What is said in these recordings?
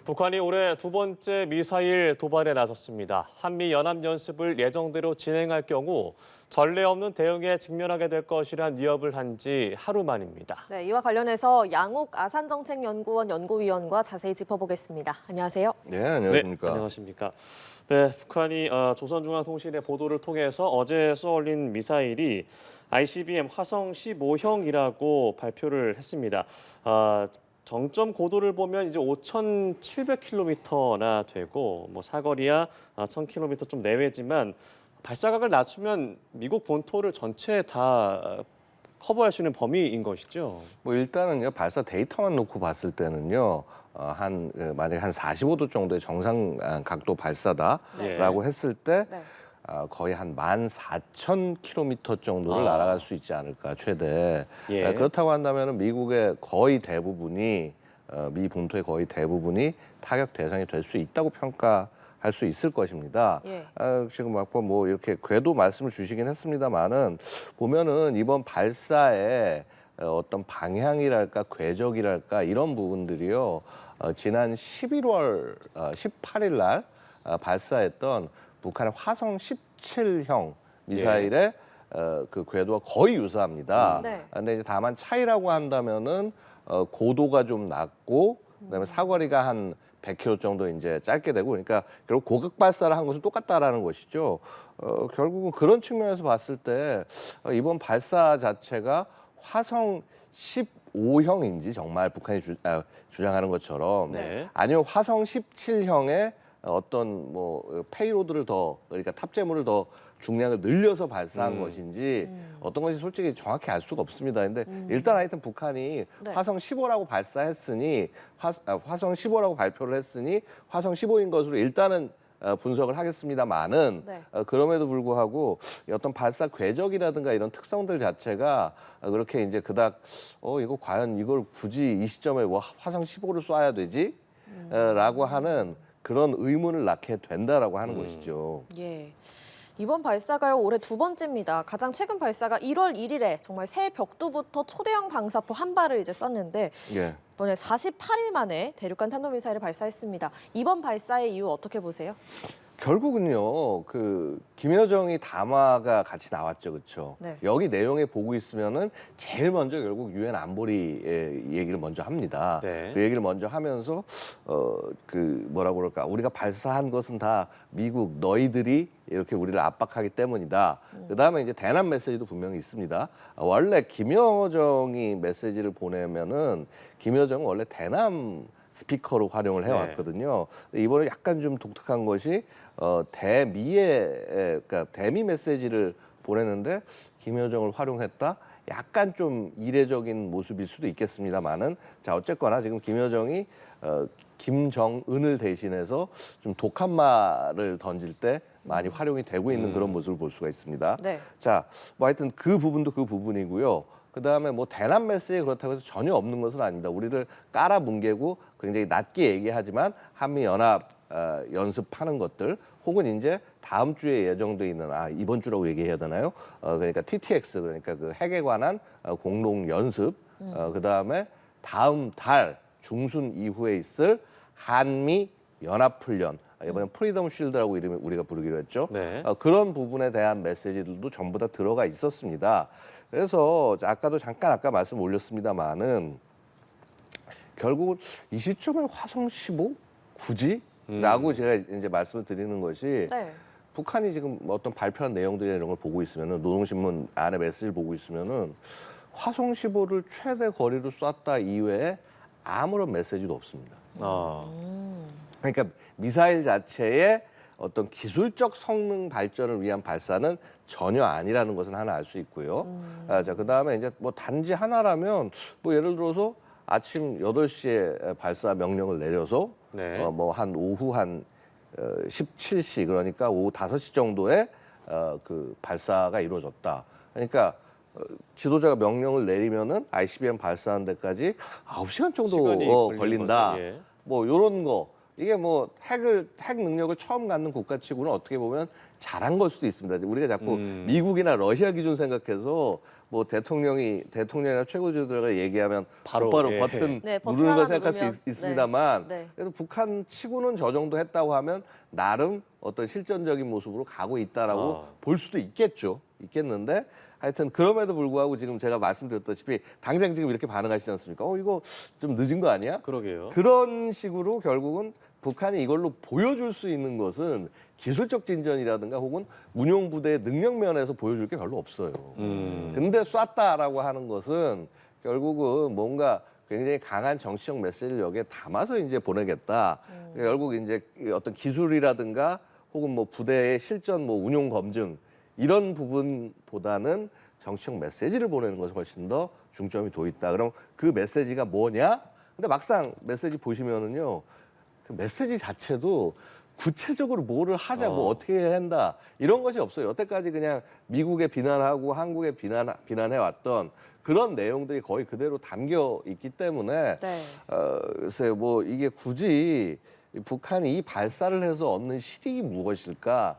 북한이 올해 두 번째 미사일 도발에 나섰습니다. 한미 연합 연습을 예정대로 진행할 경우 전례 없는 대응에 직면하게 될 것이란 위협을 한 지 하루 만입니다. 네, 이와 관련해서 양욱 아산정책연구원 연구위원과 자세히 짚어보겠습니다. 안녕하세요. 네, 안녕하십니까. 네, 안녕하십니까. 네, 북한이 조선중앙통신의 보도를 통해서 어제 쏘아올린 미사일이 ICBM 화성 15형이라고 발표를 했습니다. 정점 고도를 보면 이제 5,700km나 되고 사거리야 1,000km 좀 내외지만 발사각을 낮추면 미국 본토를 전체 다 커버할 수 있는 범위인 것이죠. 뭐 일단은요, 발사 데이터만 놓고 봤을 때는요, 만약에 한 45도 정도의 정상 각도 발사다라고 했을 때 네. 거의 한 14,000km 정도를 날아갈 수 있지 않을까, 최대. 예. 그렇다고 한다면 미국의 거의 대부분이, 미 본토의 거의 대부분이 타격 대상이 될 수 있다고 평가할 수 있을 것입니다. 예. 지금 뭐 이렇게 궤도 말씀을 주시긴 했습니다만은 보면은 이번 발사의 어떤 방향이랄까 궤적이랄까 이런 부분들이요, 지난 11월 18일 날 발사했던 북한의 화성 17형 미사일의 그 궤도와 거의 유사합니다. 네. 근데 이제 다만 차이라고 한다면은 고도가 좀 낮고 그다음에 사거리가 한 100km 정도 이제 짧게 되고, 그러니까 결국 고각 발사를 한 것은 똑같다라는 것이죠. 결국은 그런 측면에서 봤을 때 이번 발사 자체가 화성 15형인지 정말 북한이 주장하는 것처럼, 네. 아니면 화성 17형의 어떤 뭐 페이로드를 더, 그러니까 탑재물을 더 중량을 늘려서 발사한 것인지 어떤 것이 솔직히 정확히 알 수가 없습니다. 근데 일단 하여튼 북한이 네. 화성 15라고 발사했으니 화성 15라고 발표를 했으니 화성 15인 것으로 일단은 분석을 하겠습니다만은, 네. 그럼에도 불구하고 어떤 발사 궤적이라든가 이런 특성들 자체가 그렇게 이제 그닥 이거 과연 이걸 굳이 이 시점에 뭐 화성 15를 쏴야 되지? 라고 하는 그런 의문을 낳게 된다라고 하는 것이죠. 예. 이번 발사가요, 올해 두 번째입니다. 가장 최근 발사가 1월 1일에 정말 새 벽두부터 초대형 방사포 한 발을 이제 쐈는데 예. 이번에 48일 만에 대륙간 탄도미사일을 발사했습니다. 이번 발사의 이유 어떻게 보세요? 결국은요, 그 김여정이 담화가 같이 나왔죠, 그렇죠? 네. 여기 내용에 보고 있으면은 제일 먼저 결국 유엔 안보리 얘기를 먼저 합니다. 네. 그 얘기를 먼저 하면서 그 뭐라고 그럴까, 우리가 발사한 것은 다 미국 너희들이 이렇게 우리를 압박하기 때문이다. 그다음에 이제 대남 메시지도 분명히 있습니다. 원래 김여정이 메시지를 보내면은 김여정은 원래 대남 스피커로 활용을 해왔거든요. 이번에 약간 좀 독특한 것이 그러니까 대미 메시지를 보내는데 김여정을 활용했다. 약간 좀 이례적인 모습일 수도 있겠습니다만은, 자 어쨌거나 지금 김여정이 김정은을 대신해서 좀 독한 말을 던질 때 많이 활용이 되고 있는 그런 모습을 볼 수가 있습니다. 네. 자, 뭐 하여튼 그 부분도 그 부분이고요. 그다음에 뭐 대남 메시지 그렇다고 해서 전혀 없는 것은 아닙니다. 우리를 깔아뭉개고 굉장히 낮게 얘기하지만 한미 연합 연습하는 것들, 혹은 이제 다음 주에 예정돼 있는, 이번 주라고 얘기해야 되나요? 그러니까 TTX, 그러니까 그 핵에 관한 공동 연습, 그다음에 다음 달 중순 이후에 있을 한미 연합 훈련, 이번엔 프리덤 쉴드라고 이름을 우리가 부르기로 했죠. 네. 그런 부분에 대한 메시지들도 전부 다 들어가 있었습니다. 그래서 아까도 잠깐 아까 말씀 올렸습니다만은, 결국 이 시점에 화성 15 굳이? 라고 제가 이제 말씀을 드리는 것이, 네. 북한이 지금 어떤 발표한 내용들이나 이런 걸 보고 있으면은, 노동신문 안에 메시지를 보고 있으면은 화성 15를 최대 거리로 쐈다 이외에 아무런 메시지도 없습니다. 그러니까 미사일 자체의 어떤 기술적 성능 발전을 위한 발사는 전혀 아니라는 것은 하나 알 수 있고요. 자, 그다음에 이제 뭐 단지 하나라면, 뭐 예를 들어서 아침 8시에 발사 명령을 내려서 네. 뭐 한 오후 한 17시, 그러니까 오후 5시 정도에 그 발사가 이루어졌다. 그러니까 지도자가 명령을 내리면은 ICBM 발사하는 데까지 9시간 정도 시간이 걸린다. 거죠. 예. 뭐 요런 거. 이게 뭐 핵 능력을 처음 갖는 국가치고는 어떻게 보면 잘한 걸 수도 있습니다. 우리가 자꾸 미국이나 러시아 기준 생각해서 뭐 대통령이나 최고지도자가 얘기하면 바로, 곧바로 예. 버튼 네, 버튼 누르는 거 하나 생각할 수 누르면, 있습니다만 네. 그래도 북한 치고는 저 정도 했다고 하면 나름 어떤 실전적인 모습으로 가고 있다라고 볼 수도 있겠는데 하여튼 그럼에도 불구하고 지금 제가 말씀드렸다시피 당장 지금 이렇게 반응하시지 않습니까? 이거 좀 늦은 거 아니야? 그러게요. 그런 식으로 결국은 북한이 이걸로 보여줄 수 있는 것은 기술적 진전이라든가 혹은 운용 부대의 능력 면에서 보여줄 게 별로 없어요. 근데 쐈다라고 하는 것은 결국은 뭔가 굉장히 강한 정치적 메시지를 여기에 담아서 이제 보내겠다. 그러니까 결국 이제 어떤 기술이라든가 혹은 뭐 부대의 실전 뭐 운용 검증 이런 부분보다는 정치적 메시지를 보내는 것에 훨씬 더 중점이 둬 있다. 그럼 그 메시지가 뭐냐? 근데 막상 메시지 보시면은요. 그 메시지 자체도 구체적으로 뭐를 하자, 뭐 어떻게 해야 한다 이런 것이 없어요. 여태까지 그냥 미국에 비난하고 한국에 비난해 왔던 그런 내용들이 거의 그대로 담겨 있기 때문에 네. 글쎄 뭐 이게 굳이 북한이 이 발사를 해서 얻는 실익이 무엇일까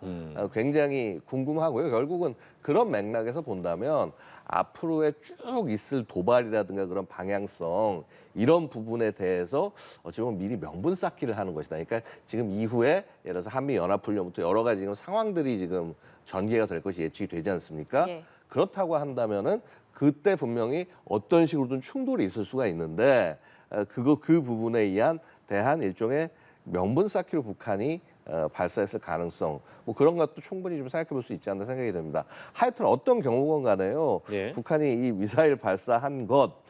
굉장히 궁금하고요. 결국은 그런 맥락에서 본다면 앞으로의 쭉 있을 도발이라든가 그런 방향성 이런 부분에 대해서 어찌 보면 미리 명분 쌓기를 하는 것이다. 그러니까 지금 이후에 예를 들어서 한미 연합훈련부터 여러 가지 지금 상황들이 지금 전개가 될 것이 예측이 되지 않습니까? 예. 그렇다고 한다면은 그때 분명히 어떤 식으로든 충돌이 있을 수가 있는데 그 부분에 대한 일종의 명분 쌓기로 북한이 발사했을 가능성 뭐 그런 것도 충분히 좀 생각해 볼 수 있지 않나 생각이 됩니다. 하여튼 어떤 경우건 간에요. 예. 북한이 이 미사일 발사한 것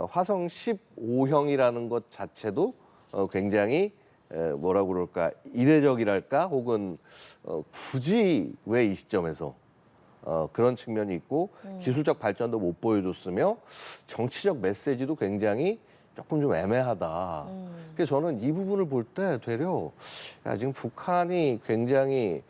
화성 15형이라는 것 자체도 굉장히 뭐라고 그럴까 이례적이랄까 혹은 굳이 왜 이 시점에서 그런 측면이 있고 기술적 발전도 못 보여줬으며 정치적 메시지도 굉장히 조금 좀 애매하다. 그래서 저는 이 부분을 볼 때 되려 지금 북한이 굉장히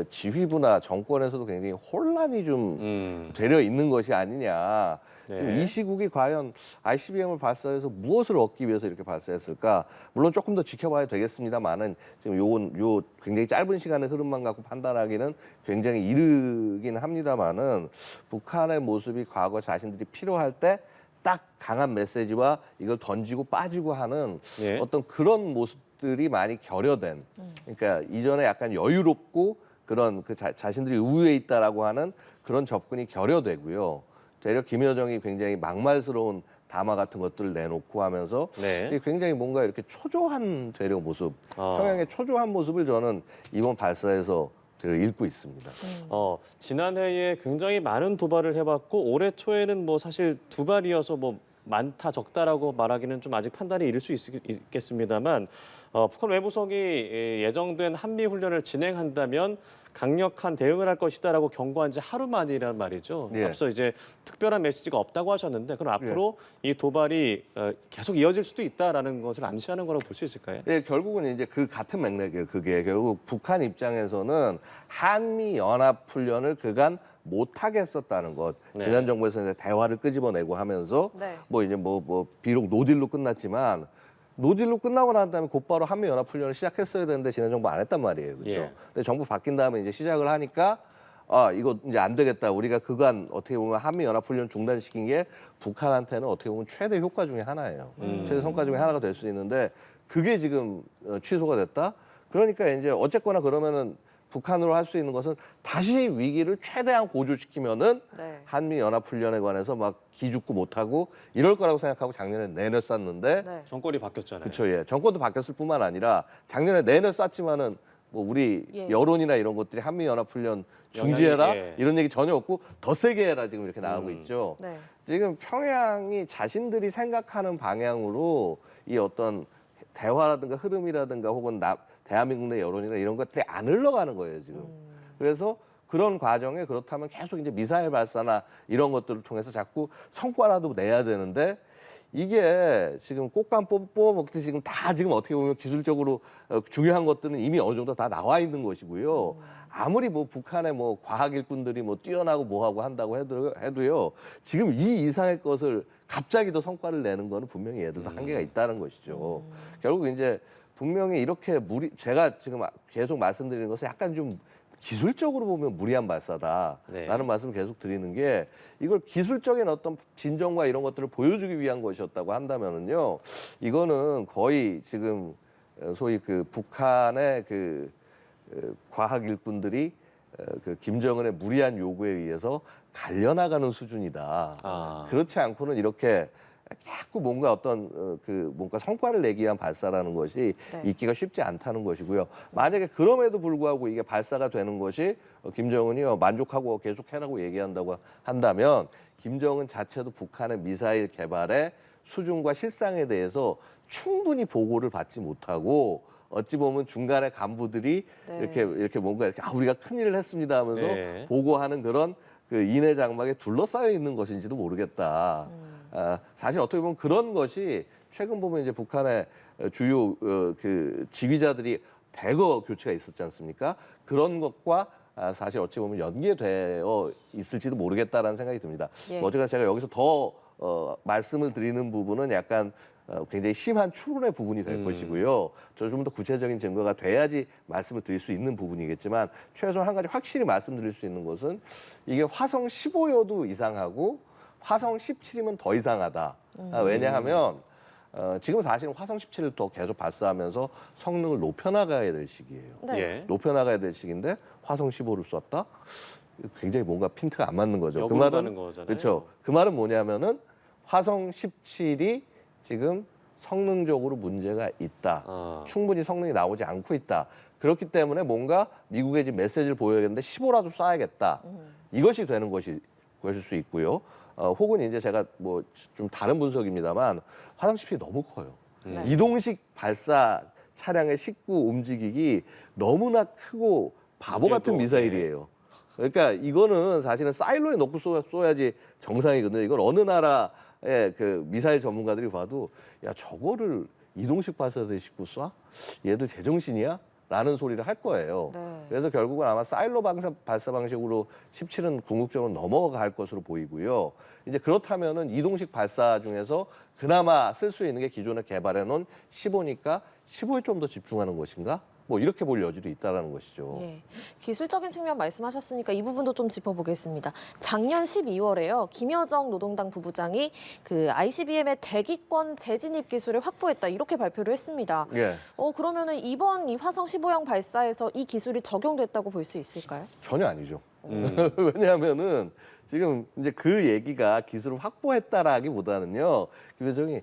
지휘부나 정권에서도 굉장히 혼란이 좀 되려 있는 것이 아니냐. 지금 네. 이 시국이 과연 ICBM을 발사해서 무엇을 얻기 위해서 이렇게 발사했을까? 물론 조금 더 지켜봐야 되겠습니다만은 지금 요 굉장히 짧은 시간의 흐름만 갖고 판단하기는 굉장히 이르긴 합니다만은 북한의 모습이 과거 자신들이 필요할 때 딱 강한 메시지와 이걸 던지고 빠지고 하는 예. 어떤 그런 모습들이 많이 결여된 그러니까 이전에 약간 여유롭고 그런 그 자신들이 우위에 있다라고 하는 그런 접근이 결여되고요. 되려 김여정이 굉장히 막말스러운 담화 같은 것들을 내놓고 하면서 네. 이게 굉장히 뭔가 이렇게 초조한 되려 모습, 아. 평양의 초조한 모습을 저는 이번 발사에서 되려 읽고 있습니다. 지난해에 굉장히 많은 도발을 해봤고 올해 초에는 뭐 사실 두 발이어서 뭐 많다 적다라고 말하기는 좀 아직 판단이 이를 수 있겠습니다만 북한 외무성이 예정된 한미 훈련을 진행한다면 강력한 대응을 할 것이다라고 경고한 지 하루 만이란 말이죠. 예. 앞서 이제 특별한 메시지가 없다고 하셨는데 그럼 앞으로 이 도발이 계속 이어질 수도 있다라는 것을 암시하는 거라고 볼 수 있을까요? 네, 결국은 이제 그 같은 맥락이에요. 그게 결국 북한 입장에서는 한미 연합 훈련을 그간 못하게 했었다는 것. 네. 지난 정부에서 이제 대화를 끄집어내고 하면서 네. 뭐 이제 뭐 비록 노딜로 끝났지만 노딜로 끝나고 난 다음에 곧바로 한미 연합 훈련을 시작했어야 되는데 지난 정부 안 했단 말이에요. 그렇죠? 예. 근데 정부 바뀐 다음에 이제 시작을 하니까 이거 이제 안 되겠다. 우리가 그간 어떻게 보면 한미 연합 훈련 중단시킨 게 북한한테는 어떻게 보면 최대 효과 중에 하나예요. 최대 성과 중에 하나가 될 수 있는데 그게 지금 취소가 됐다. 그러니까 이제 어쨌거나 그러면은 북한으로 할 수 있는 것은 다시 위기를 최대한 고조시키면은 네. 한미 연합 훈련에 관해서 막 기죽고 못하고 이럴 거라고 생각하고 작년에 내놨었는데 네. 정권이 바뀌었잖아요. 그렇죠. 예. 정권도 바뀌었을 뿐만 아니라 작년에 내놨었지만은 뭐 우리 예. 여론이나 이런 것들이 한미 연합 훈련 중지해라 예. 이런 얘기 전혀 없고 더 세게 해라 지금 이렇게 나오고 있죠. 네. 지금 평양이 자신들이 생각하는 방향으로 이 어떤 대화라든가 흐름이라든가 혹은 대한민국 내 여론이나 이런 것들이 안 흘러가는 거예요 지금. 그래서 그런 과정에 그렇다면 계속 이제 미사일 발사나 이런 것들을 통해서 자꾸 성과라도 내야 되는데 이게 지금 꽃감 뽑아 먹듯이 지금 다 지금 어떻게 보면 기술적으로 중요한 것들은 이미 어느 정도 다 나와 있는 것이고요. 아무리 뭐 북한의 뭐 과학 일꾼들이 뭐 뛰어나고 뭐하고 한다고 해도요. 지금 이 이상의 것을 갑자기 더 성과를 내는 거는 분명히 얘들도 한계가 있다는 것이죠. 결국 이제 분명히 이렇게 제가 지금 계속 말씀드리는 것은 약간 좀 기술적으로 보면 무리한 발사다라는 네. 말씀을 계속 드리는 게 이걸 기술적인 어떤 진정과 이런 것들을 보여주기 위한 것이었다고 한다면은요, 이거는 거의 지금 소위 그 북한의 그 과학 일꾼들이 그 김정은의 무리한 요구에 의해서 갈려나가는 수준이다. 아. 그렇지 않고는 이렇게 자꾸 뭔가 어떤 그 뭔가 성과를 내기 위한 발사라는 것이 네. 있기가 쉽지 않다는 것이고요. 만약에 그럼에도 불구하고 이게 발사가 되는 것이 김정은이요 만족하고 계속해라고 얘기한다고 한다면 김정은 자체도 북한의 미사일 개발의 수준과 실상에 대해서 충분히 보고를 받지 못하고 어찌 보면 중간에 간부들이 네. 이렇게 뭔가 이렇게 우리가 큰일을 했습니다 하면서 네. 보고하는 그런 그 인해 장막에 둘러싸여 있는 것인지도 모르겠다. 사실 어떻게 보면 그런 것이 최근 보면 이제 북한의 주요 그 지휘자들이 대거 교체가 있었지 않습니까? 그런 것과 사실 어찌 보면 연계되어 있을지도 모르겠다라는 생각이 듭니다. 예. 어제가 제가 여기서 더 말씀을 드리는 부분은 약간 굉장히 심한 추론의 부분이 될 것이고요. 저 좀 더 구체적인 증거가 돼야지 말씀을 드릴 수 있는 부분이겠지만 최소한 한 가지 확실히 말씀드릴 수 있는 것은 이게 화성 15여도 이상하고 화성 17이면 더 이상하다. 왜냐하면 지금 사실은 화성 17을 더 계속 발사하면서 성능을 높여나가야 될 시기예요. 네. 예. 높여나가야 될 시기인데 화성 15를 쐈다? 굉장히 뭔가 핀트가 안 맞는 거죠. 그 역으로 가는 거잖아요. 그렇죠. 그 말은 뭐냐면은 화성 17이 지금 성능적으로 문제가 있다. 아. 충분히 성능이 나오지 않고 있다. 그렇기 때문에 뭔가 미국에 지금 메시지를 보여야겠는데 15라도 쏴야겠다. 이것이 되는 것일 수 있고요. 혹은 이제 제가 뭐 좀 다른 분석입니다만 화성 17이 너무 커요. 네. 이동식 발사 차량을 싣고 움직이기 너무나 크고 바보 같은 무게도, 미사일이에요. 그러니까 이거는 사실은 사일로에 넣고 쏘야지 정상이거든요. 이건 어느 나라의 그 미사일 전문가들이 봐도 야 저거를 이동식 발사대 싣고 쏴? 얘들 제정신이야? 라는 소리를 할 거예요. 네. 그래서 결국은 아마 사일로 발사 방식으로 17은 궁극적으로 넘어갈 것으로 보이고요. 이제 그렇다면은 이동식 발사 중에서 그나마 쓸 수 있는 게 기존에 개발해 놓은 15니까 15에 좀 더 집중하는 것인가? 뭐 이렇게 볼 여지도 있다라는 것이죠. 예. 기술적인 측면 말씀하셨으니까 이 부분도 좀 짚어보겠습니다. 작년 12월에요. 김여정 노동당 부부장이 그 ICBM의 대기권 재진입 기술을 확보했다 이렇게 발표를 했습니다. 예. 그러면은 이번 이 화성 15형 발사에서 이 기술이 적용됐다고 볼 수 있을까요? 전혀 아니죠. 왜냐하면은 지금 이제 그 얘기가 기술을 확보했다라기보다는요. 김여정이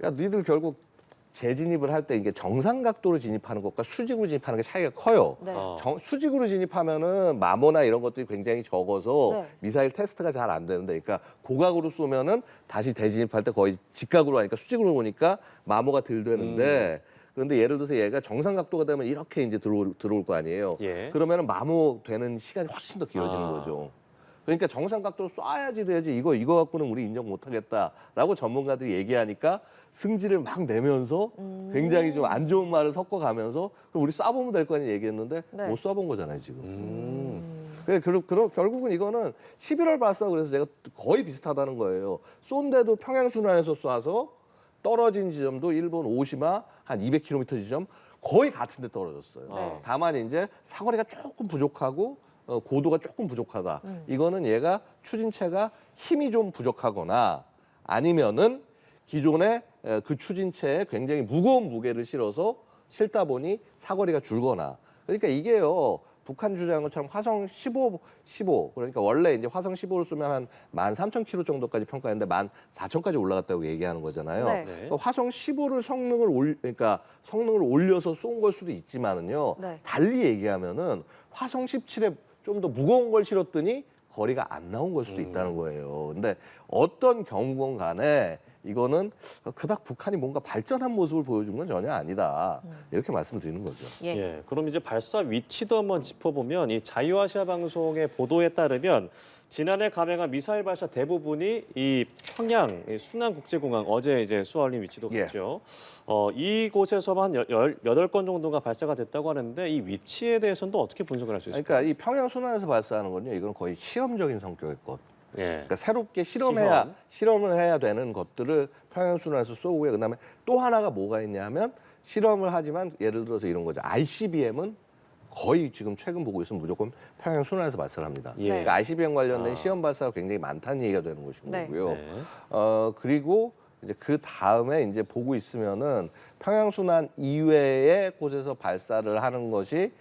야 니들 결국 재진입을 할 때 이게 정상 각도로 진입하는 것과 수직으로 진입하는 게 차이가 커요. 네. 수직으로 진입하면은 마모나 이런 것들이 굉장히 적어서 네. 미사일 테스트가 잘 안 되는데, 그러니까 고각으로 쏘면은 다시 대진입할 때 거의 직각으로 하니까 수직으로 오니까 마모가 덜 되는데, 그런데 예를 들어서 얘가 정상 각도가 되면 이렇게 이제 들어올 거 아니에요. 예. 그러면은 마모 되는 시간이 훨씬 더 길어지는 거죠. 그러니까 정상 각도로 쏴야지 돼야지 이거 갖고는 우리 인정 못하겠다라고 전문가들이 얘기하니까 승질을 막 내면서 굉장히 좀 안 좋은 말을 섞어가면서 그럼 우리 쏴보면 될 거 아니 얘기했는데 네. 못 쏴본 거잖아요 지금. 그럼 결국은 이거는 11월 발사 그래서 제가 거의 비슷하다는 거예요. 쏜데도 평양순환에서 쏴서 떨어진 지점도 일본 오시마 한 200km 지점 거의 같은 데 떨어졌어요. 네. 다만 이제 사거리가 조금 부족하고 고도가 조금 부족하다. 이거는 얘가 추진체가 힘이 좀 부족하거나 아니면은 기존의 그 추진체에 굉장히 무거운 무게를 실어서 실다 보니 사거리가 줄거나. 그러니까 이게요. 북한 주장한 것처럼 화성 15 그러니까 원래 이제 화성 15를 쏘면 한 13,000km 정도까지 평가했는데 14,000까지 올라갔다고 얘기하는 거잖아요. 네. 그러니까 화성 15를 성능을 올려서 쏜 걸 수도 있지만은요. 네. 달리 얘기하면은 화성 17에 좀 더 무거운 걸 실었더니 거리가 안 나온 걸 수도 있다는 거예요. 근데 어떤 경우건 간에 이거는 그닥 북한이 뭔가 발전한 모습을 보여준 건 전혀 아니다. 이렇게 말씀드리는 거죠. 예. 예, 그럼 이제 발사 위치도 한번 짚어보면 이 자유아시아 방송의 보도에 따르면 지난해 감행한 미사일 발사 대부분이 이 평양 이 순안국제공항 어제 이제 쏘아올린 위치도 예. 그렇죠. 이곳에서만 18건 정도가 발사가 됐다고 하는데 이 위치에 대해서는 또 어떻게 분석을 할 수 있을까요? 그러니까 이 평양 순환에서 발사하는 건요. 이건 거의 시험적인 성격의 것. 예. 그러니까 새롭게 실험을 해야 되는 것들을 평양 순환에서 쏘고요. 그다음에 또 하나가 뭐가 있냐면 실험을 하지만 예를 들어서 이런 거죠. ICBM은 거의 지금 최근 보고 있으면 무조건 평양 순환에서 발사를 합니다. 예. 그러니까 ICBM 관련된 아. 시험 발사가 굉장히 많다는 얘기가 되는 것인 네. 거고요. 네. 그리고 이제 그 다음에 이제 보고 있으면은 평양 순환 이외의 곳에서 발사를 하는 것이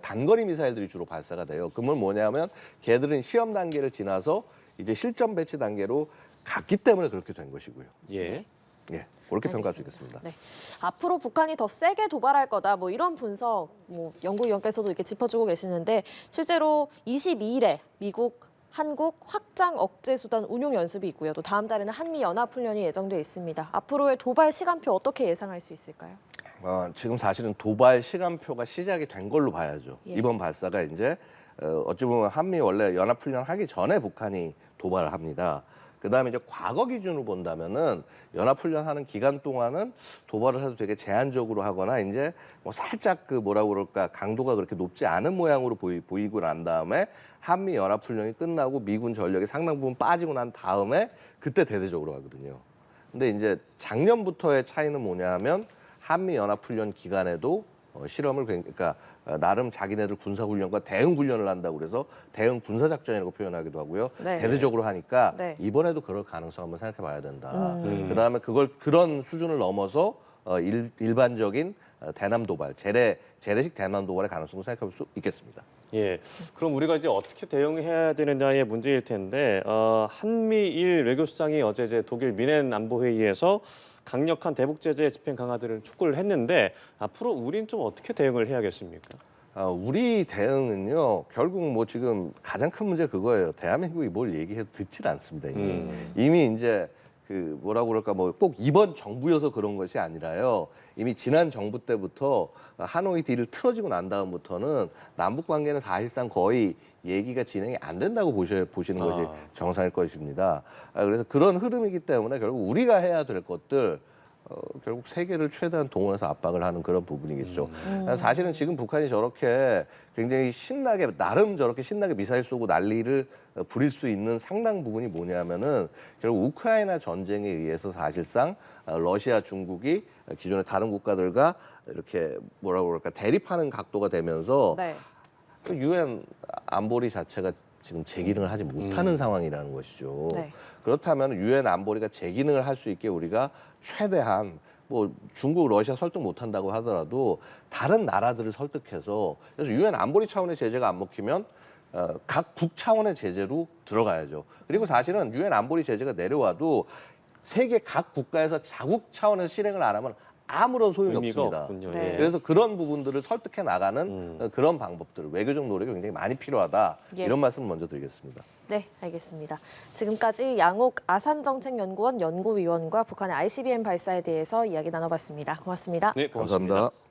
단거리 미사일들이 주로 발사가 돼요. 그러면 뭐냐면 걔들은 시험 단계를 지나서 이제 실전 배치 단계로 갔기 때문에 그렇게 된 것이고요. 예. 예, 그렇게 평가할 수 알겠습니다. 있겠습니다. 네. 앞으로 북한이 더 세게 도발할 거다. 뭐 이런 분석, 뭐 연구위원께서도 이렇게 짚어주고 계시는데 실제로 22일에 미국, 한국 확장 억제 수단 운용 연습이 있고요. 또 다음 달에는 한미 연합 훈련이 예정돼 있습니다. 앞으로의 도발 시간표 어떻게 예상할 수 있을까요? 지금 사실은 도발 시간표가 시작이 된 걸로 봐야죠. 예. 이번 발사가 이제 어찌 보면 한미 원래 연합 훈련 하기 전에 북한이 도발을 합니다. 그다음에 이제 과거 기준으로 본다면은 연합 훈련하는 기간 동안은 도발을 해도 되게 제한적으로 하거나 이제 뭐 살짝 그 뭐라고 그럴까 강도가 그렇게 높지 않은 모양으로 보이고 난 다음에 한미 연합 훈련이 끝나고 미군 전력이 상당 부분 빠지고 난 다음에 그때 대대적으로 하거든요. 근데 이제 작년부터의 차이는 뭐냐하면 한미 연합 훈련 기간에도 실험을 그러니까 나름 자기네들 군사 훈련과 대응 훈련을 한다고 그래서 대응 군사 작전이라고 표현하기도 하고요. 네. 대대적으로 하니까 네. 이번에도 그럴 가능성 한번 생각해 봐야 된다. 음. 그다음에 그런 수준을 넘어서 일반적인 대남 도발, 재래식 대남 도발의 가능성도 생각해 볼 수 있겠습니다. 예. 그럼 우리가 이제 어떻게 대응해야 되느냐의 문제일 텐데 한미일 외교수장이 어제 이제 독일 미넨 안보회의에서 강력한 대북 제재 집행 강화들을 촉구를 했는데 앞으로 우린 좀 어떻게 대응을 해야겠습니까? 우리 대응은요 결국 뭐 지금 가장 큰 문제 그거예요. 대한민국이 뭘 얘기해도 듣질 않습니다. 이미 이제 그 뭐라고 그럴까 뭐 꼭 이번 정부여서 그런 것이 아니라요. 이미 지난 정부 때부터 하노이 딜을 틀어지고 난 다음부터는 남북 관계는 사실상 거의 얘기가 진행이 안 된다고 보시는 것이 정상일 것입니다. 그래서 그런 흐름이기 때문에 결국 우리가 해야 될 것들 결국 세계를 최대한 동원해서 압박을 하는 그런 부분이겠죠. 사실은 지금 북한이 저렇게 굉장히 신나게 나름 저렇게 신나게 미사일 쏘고 난리를 부릴 수 있는 상당 부분이 뭐냐면은 결국 우크라이나 전쟁에 의해서 사실상 러시아, 중국이 기존의 다른 국가들과 이렇게 뭐라고 그럴까 대립하는 각도가 되면서 네. 유엔 안보리 자체가 지금 제 기능을 하지 못하는 상황이라는 것이죠. 네. 그렇다면 유엔 안보리가 제 기능을 할 수 있게 우리가 최대한 뭐 중국, 러시아 설득 못한다고 하더라도 다른 나라들을 설득해서 그래서 유엔 안보리 차원의 제재가 안 먹히면 각 국 차원의 제재로 들어가야죠. 그리고 사실은 유엔 안보리 제재가 내려와도 세계 각 국가에서 자국 차원에서 실행을 안 하면 아무런 소용이 의미가 없습니다. 없군요. 네. 예. 그래서 그런 부분들을 설득해 나가는 그런 방법들, 외교적 노력이 굉장히 많이 필요하다. 예. 이런 말씀 먼저 드리겠습니다. 네, 알겠습니다. 지금까지 양옥 아산정책연구원 연구위원과 북한의 ICBM 발사에 대해서 이야기 나눠봤습니다. 고맙습니다. 네, 고맙습니다. 감사합니다.